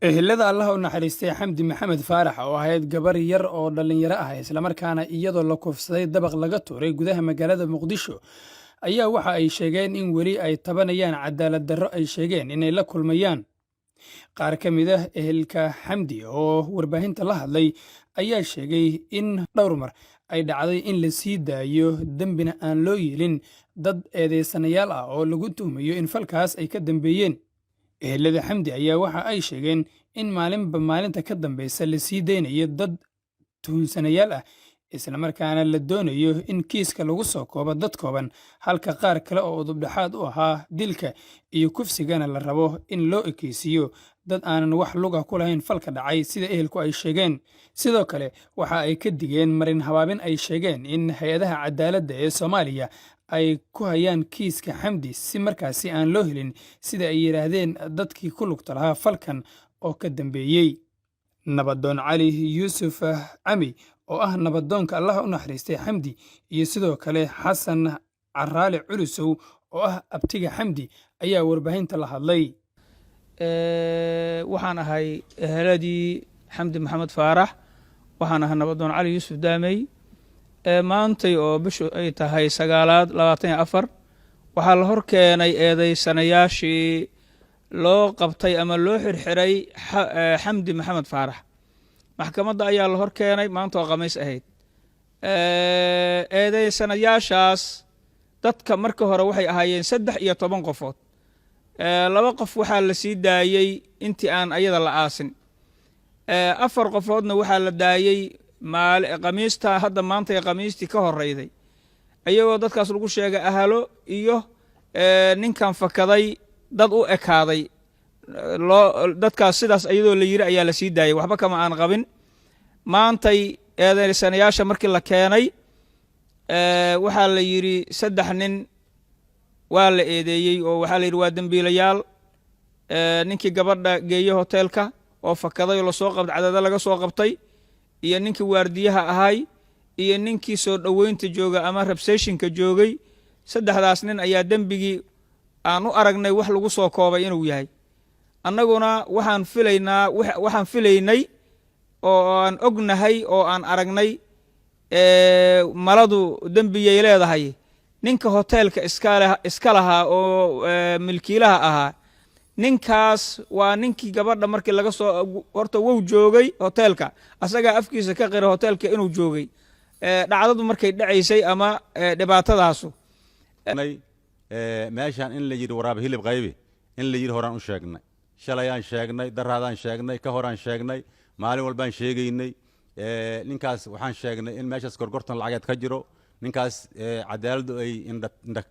ehelada Allah u naxariistay Xamdi Maxamed Faarax oo ahayd gabar yar oo dhalinyaro ah isla markaana iyadoo la kufsaday dabaq laga tuuray gudaha magaalada Muqdisho ayaa waxa ay sheegeen in weli ay tabanayaan cadaalad darro ay sheegeen inay la kulmayaan. qaar ka mid ah ehelka Xamdi oo warbaahinta la hadlay ayaa sheegay in dhowr mar ay dhacday in la sii daayo dambina aan loo yeelin dad eedeysanayaal ah oo lagu tuhmayo in falkaas ay ka dambeeyeen. ehelada Xamdi ayaa waxa ay sheegeen in maalinba maalinta ka dambeysa la sii deynayo dad tuhunsanayaal ah isla markaana la doonayo in kiiska lagu soo koobo dad kooban halka qaar kale oo udubdhaxaad u ahaa dilka iyo kufsigana la rabo in loo ekeysiiyo dad aanan wax luga ku lahayn falka dhacay sida ehelku ay sheegeen. sidoo kale waxa ay ka digeen marin habaabin ay sheegeen in hay-adaha cadaaladda ee Soomaaliya ay ku hayaan kiiska Xamdi si markaasi aan loo helin sida ay yiraahdeen dadkii ku lugta lahaa falkan oo ka dambeeyey. nabadoon cali yuusuf cami oo ah nabadoonka Allah u naxariistay Xamdi iyo sidoo kale xasan caraale culusow oo ah abtiga Xamdi ayaa warbaahinta la hadlay. waxaan ahay eheladii Xamdi Maxamed Faarax, waxaan ahay nabadoon cali yuusuf daamey. maantay oo bishu ay tahay 9/24 waxaa la hor keenay eedeysanayaashii loo qabtay ama loo xirxiray Xamdi Maxamed Faarax. maxkamadda ayaa la hor keenay maanta oo khamiis ahayd. eedeysanayaashaas dadka marka hore waxay ahaayeen 13 qofood. 2 qof waxaa la sii daayey intii aan ayada la aasin. 4 qofoodna waxaa la daayey khamiista hadda maanta ee khamiistii ka horeyday ayagoo dadkaas lagu sheegay ahalo iyo ninkan fakaday dad u ekaaday. dadkaas sidaas iyadoo la yiri ayaa la sii daayay, waxba kama aan qabin. maantay eedeysanayaasha markii la keenay waxaa la yiri 3 nin waa la eedeeyey oo waxaa la yiri waa dambiilayaal. ninkii gabadha geeyey hoteelka oo fakaday oo la soo qabtay cadaalad laga soo qabtay, iyo ninkii waardiyaha ahay, iyo ninkii soo dhaweynta jooga ama receptionka joogay. 3daas nin ayaa dembigii aan u aragnay wax lagu soo koobay inuu yahay. annaguna waxaan filaynay oo aan ognahay oo aan aragnay maladu dembiyay leedahay ninka hoteelka iska lahaa oo milkiilaha ahaa. ninkaas waa ninkii gabadha markii laga soo horta wuu joogay hoteelka, asagaa afkiisa ka qira hoteelka inuu joogay dhacdadu markay dhacaysay ama dhibaatadaasu. meeshaan in la yiri waraab hilib qaybi in la yiri horaan u sheegnay, shalayaan sheegnay, daraadaan sheegnay, ka horaan sheegnay, maalin walbaan sheegaynay. ninkaas waxaan sheegnay in meeshaas gorgortan lacageed ka jiro. ninkaas cadaaladdu ay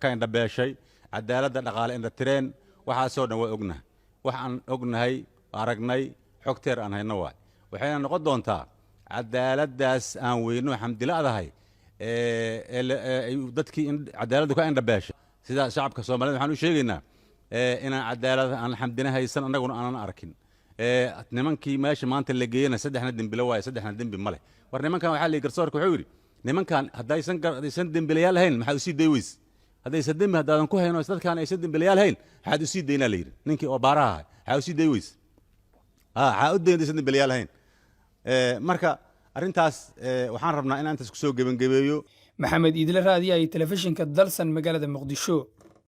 ka indhabeeshay, cadaaladda dhaqaale indha tireen. waxaasoo dhan waa ognahay. waxaan ognahay aragnay xogteer aan hayno waay. waxayna noqon doontaa cadaaladdaas aan weyno xamdiladahay dadkii cadaaladdu ka indhabeeshay sida shacabka Soomaaliyeed waxaan u sheegaynaa inaan cadaalad aan xamdina haysan annaguna aanan arkin. nimankii meesha maanta la geeyana 3 dembile waay, 3 dembi male. war nimankan waxaa la garsoorka wuxuu yiri nimankan haddaysan dembilayaal ahayn maxaa u sii daywis? haddaysan dembi haddaadan ku hayno dadkaan aysan dembilayaal hayn waxaad u sii daynaa la yidhi. ninkii oo baaraha ahay waxaa u sii day weys waxaa u dayn aysan dembilayaal hayn. marka arrintaas waxaan rabnaa inaan intaas kusoo gebangebeeyo. maxamed iidle raadiyaha iyo telefishinka dalsan magaalada Muqdisho.